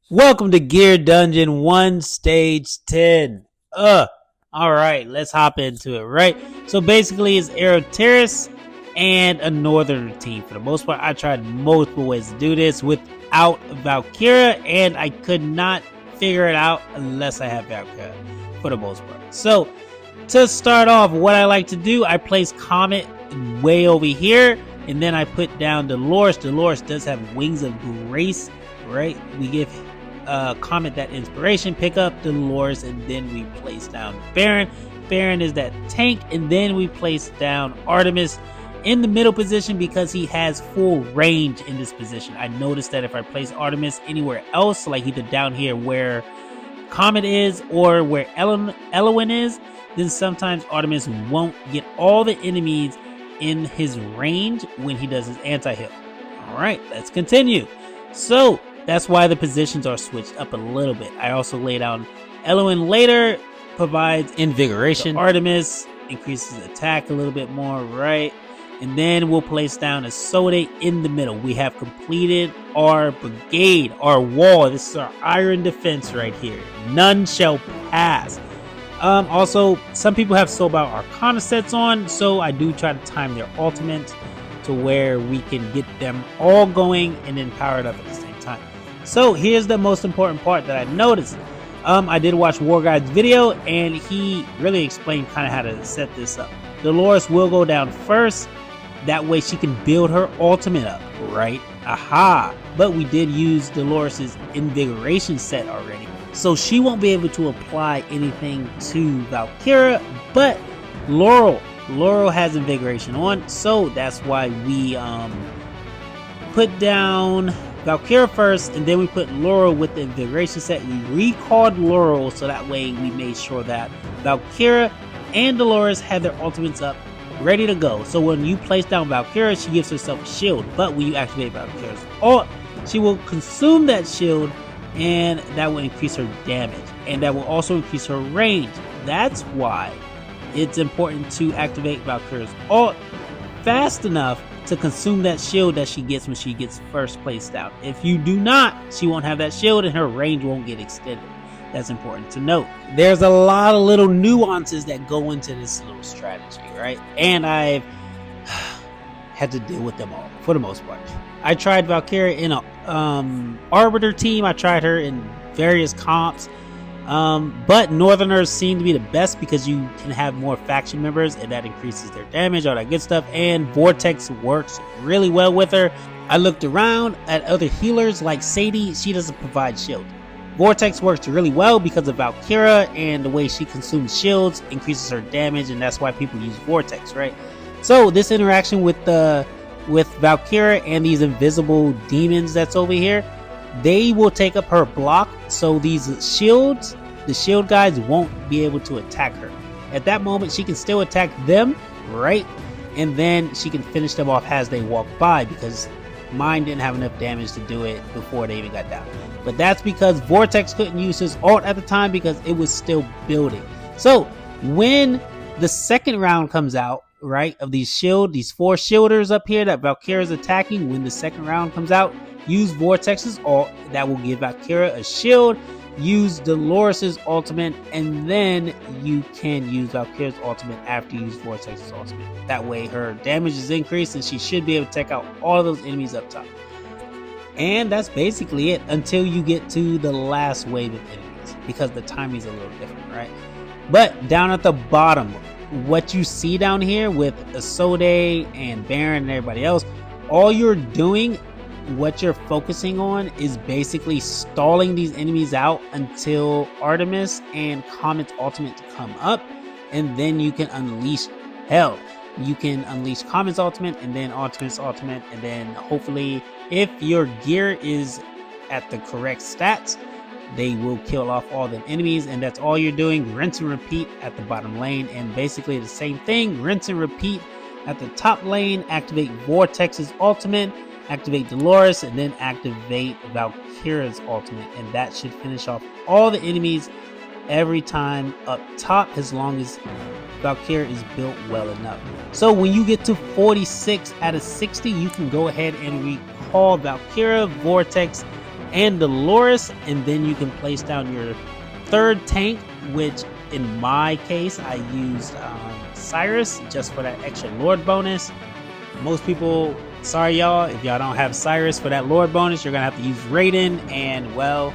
Welcome to Gear Dungeon 1 Stage 10. Alright, let's hop into it, right? So basically it's Aero Terrace and a Northern team. For the most part, I tried multiple ways to do this without Valkyria, and I could not figure it out unless I have Valkyria, for the most part. So, to start off, what I like to do, I place Comet way over here, and then I put down Delores. Delores does have Wings of Grace, right? We give Comet that inspiration, pick up Delores, and then we place down Baron. Baron is that tank, and then we place down Artemis in the middle position because he has full range in this position. I noticed that if I place Artemis anywhere else, like either down here where Comet is or where Elowen is, then sometimes Artemis won't get all the enemies in his range when he does his anti-heal. Alright, let's continue. So that's why the positions are switched up a little bit. I also laid out Elowen later, provides invigoration. Artemis increases attack a little bit more, right? And then we'll place down a Sode in the middle. We have completed our brigade, our wall. This is our iron defense right here. None shall pass. Also, some people have Soulbound Arcana sets on, so I do try to time their ultimate to where we can get them all going and then power it up at the same time. So here's the most important part that I noticed. I did watch War Guide's video, and he really explained kind of how to set this up. Delores will go down first. That way she can build her ultimate up, right? Aha! But we did use Delores' invigoration set already, so she won't be able to apply anything to Valkyria, but Laurel has invigoration on, so that's why we put down Valkyria first, and then we put Laurel with the invigoration set. We recalled Laurel so that way we made sure that Valkyria and Delores had their ultimates up, ready to go. So when you place down Valkyria, she gives herself a shield, but when you activate Valkyria's ult, she will consume that shield, and that will increase her damage, and that will also increase her range. That's why it's important to activate Valkyria's ult fast enough to consume that shield that she gets when she gets first placed down. If you do not, she won't have that shield and her range won't get extended. That's important to note. There's a lot of little nuances that go into this little strategy, right? And I've had to deal with them all for the most part. I tried Valkyria in a Arbiter team. I tried her in various comps. But Northerners seem to be the best because you can have more faction members and that increases their damage, all that good stuff. And Vortex works really well with her. I looked around at other healers like Sadie. She doesn't provide shield. Vortex works really well because of Valkyria, and the way she consumes shields increases her damage, and that's why people use Vortex, right? So this interaction with Valkyria and these invisible demons that's over here, they will take up her block, so these shields, the shield guys, won't be able to attack her. At that moment, she can still attack them, right? And then she can finish them off as they walk by, because mine didn't have enough damage to do it before they even got down. But that's because Vortex couldn't use his ult at the time because it was still building. So when the second round comes out, right, of these four shielders up here that Valkyria is attacking, when the second round comes out, use Vortex's ult. That will give Valkyria a shield. Use Delores' ultimate, and then you can use Valkyria's ultimate after you use Vortex's ultimate. That way her damage is increased and she should be able to take out all those enemies up top. And that's basically it until you get to the last wave of enemies, because the timing is a little different, right? But down at the bottom, what you see down here with Asode and Baron and everybody else, all you're doing, what you're focusing on, is basically stalling these enemies out until Artemis and Comet's ultimate come up, and then you can unleash hell. You can unleash Comet's ultimate and then Artemis' ultimate, and then hopefully, if your gear is at the correct stats, they will kill off all the enemies. And that's all you're doing. Rinse and repeat at the bottom lane, and basically the same thing. Rinse and repeat at the top lane. Activate Vortex's ultimate, activate Delores, and then activate Valkyria's ultimate, and that should finish off all the enemies every time up top, as long as Valkyria is built well enough. So when you get to 46 out of 60, you can go ahead and recall Valkyria, Vortex, and Delores, and then you can place down your third tank, which in my case I used Cyrus just for that extra Lord bonus. Most people, sorry y'all, if y'all don't have Cyrus for that Lord bonus, you're gonna have to use Raiden, and well,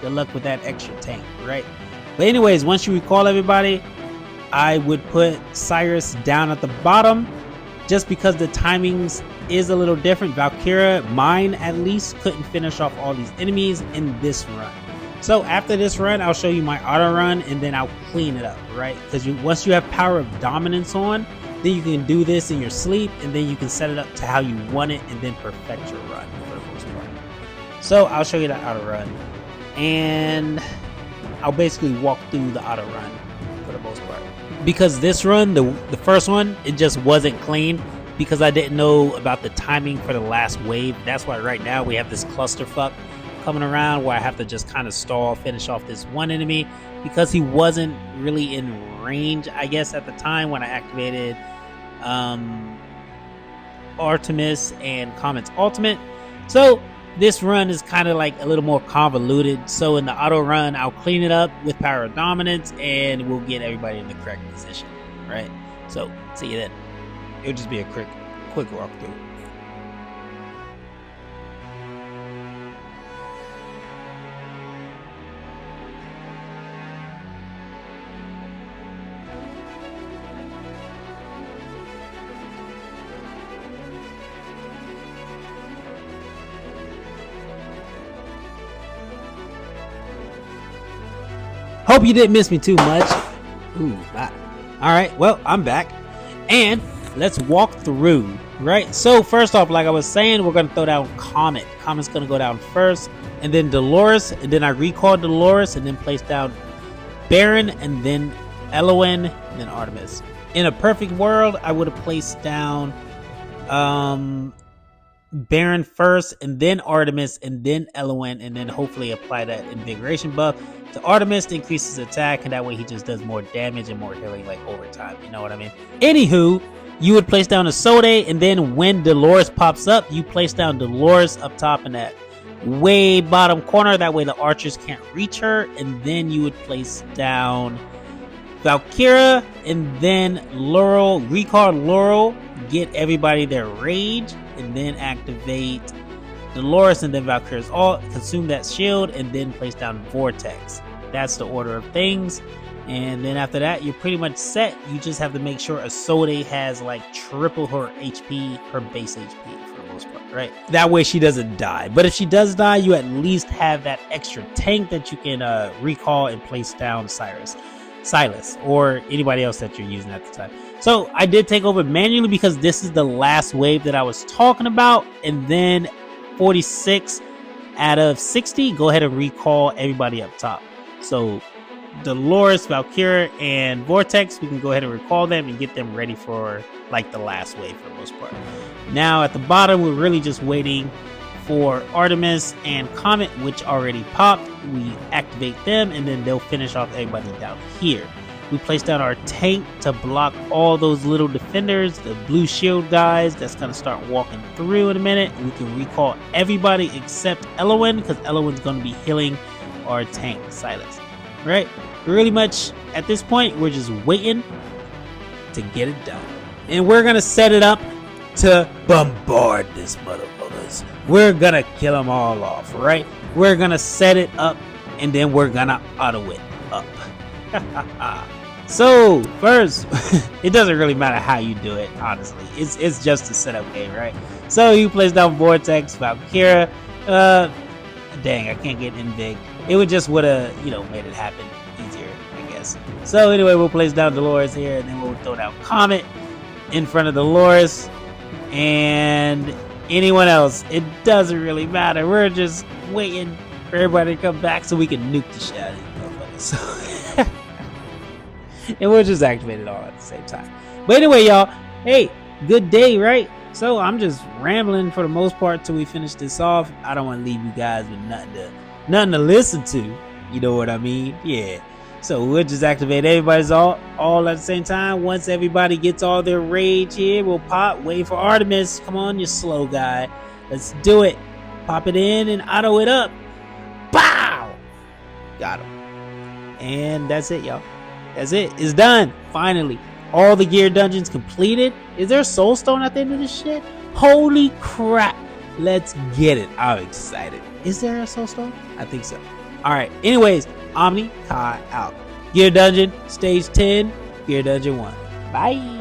good luck with that extra tank, right? But anyways, once you recall everybody, I would put Cyrus down at the bottom just because the timings is a little different. Valkyria, mine at least, couldn't finish off all these enemies in this run. So after this run, I'll show you my auto run, and then I'll clean it up, right? Because once you have power of dominance on, then you can do this in your sleep, and then you can set it up to how you want it, and then perfect your run for the most part. So I'll show you the auto run, and I'll basically walk through the auto run for the most part. Because this run, the first one, it just wasn't clean because I didn't know about the timing for the last wave. That's why right now we have this clusterfuck coming around where I have to just kind of stall, finish off this one enemy because he wasn't really in range, I guess, at the time when I activated Artemis and Comet's ultimate. So this run is kind of like a little more convoluted. So in the auto run, I'll clean it up with power of dominance, and we'll get everybody in the correct position, right? So see you then. It'll just be a quick walkthrough. Hope you didn't miss me too much. Ooh, bye. All right, well, I'm back, and let's walk through, right? So first off, like I was saying, we're gonna throw down Comet. Comet's gonna go down first, and then Delores, and then I recall Delores, and then place down Baron, and then Elowen, and then Artemis. In a perfect world, I would have placed down Baron first, and then Artemis, and then Elowen, and then hopefully apply that invigoration buff to Artemis to increase his attack, and that way he just does more damage and more healing like over time. You know what I mean? Anywho, you would place down a Sode, and then when Delores pops up, you place down Delores up top in that way bottom corner. That way the archers can't reach her, and then you would place down Valkyria, and then Laurel, recall Laurel, get everybody their rage, and then activate Delores, and then Valkyria's all consume that shield, and then place down Vortex. That's the order of things, and then after that you're pretty much set. You just have to make sure a Sode has like triple her HP, her base HP for the most part, right? That way she doesn't die. But if she does die, you at least have that extra tank that you can recall and place down Silas, or anybody else that you're using at the time. So I did take over manually because this is the last wave that I was talking about, and then 46 out of 60, go ahead and recall everybody up top. So Delores, Valkyria, and Vortex, we can go ahead and recall them and get them ready for like the last wave for the most part. Now at the bottom, we're really just waiting for Artemis and Comet, which already popped. We activate them, and then they'll finish off everybody down here. We place down our tank to block all those little defenders, the blue shield guys that's going to start walking through in a minute. We can recall everybody except Elowen, because Elowen's going to be healing our tank, Silas. Right? Really much at this point, we're just waiting to get it done. And we're going to set it up to bombard this motherfuckers. We're going to kill them all off, right? We're going to set it up, and then we're going to auto it up. So first, it doesn't really matter how you do it, honestly. It's just a setup game, right? So you place down Vortex, Valkyria. Dang, I can't get Invig. It would just woulda, made it happen easier, I guess. So anyway, we'll place down Delores here, and then we'll throw down Comet in front of Delores, and anyone else. It doesn't really matter. We're just waiting for everybody to come back so we can nuke the shit out of these motherfuckers. So and we'll just activate it all at the same time. But anyway, y'all, hey, good day, right? So I'm just rambling for the most part till we finish this off. I don't want to leave you guys with nothing to listen to. You know what I mean? Yeah. So we'll just activate everybody's all at the same time. Once everybody gets all their rage here, we'll pop. Wait for Artemis. Come on, you slow guy. Let's do it. Pop it in and auto it up. Got him. And that's it, y'all. That's it. It's done. Finally. All the gear dungeons completed. Is there a soul stone at the end of this shit? Holy crap. Let's get it. I'm excited. Is there a soul stone? I think so. Alright. Anyways, Omni Kai out. Gear dungeon, stage 10, gear dungeon 1. Bye.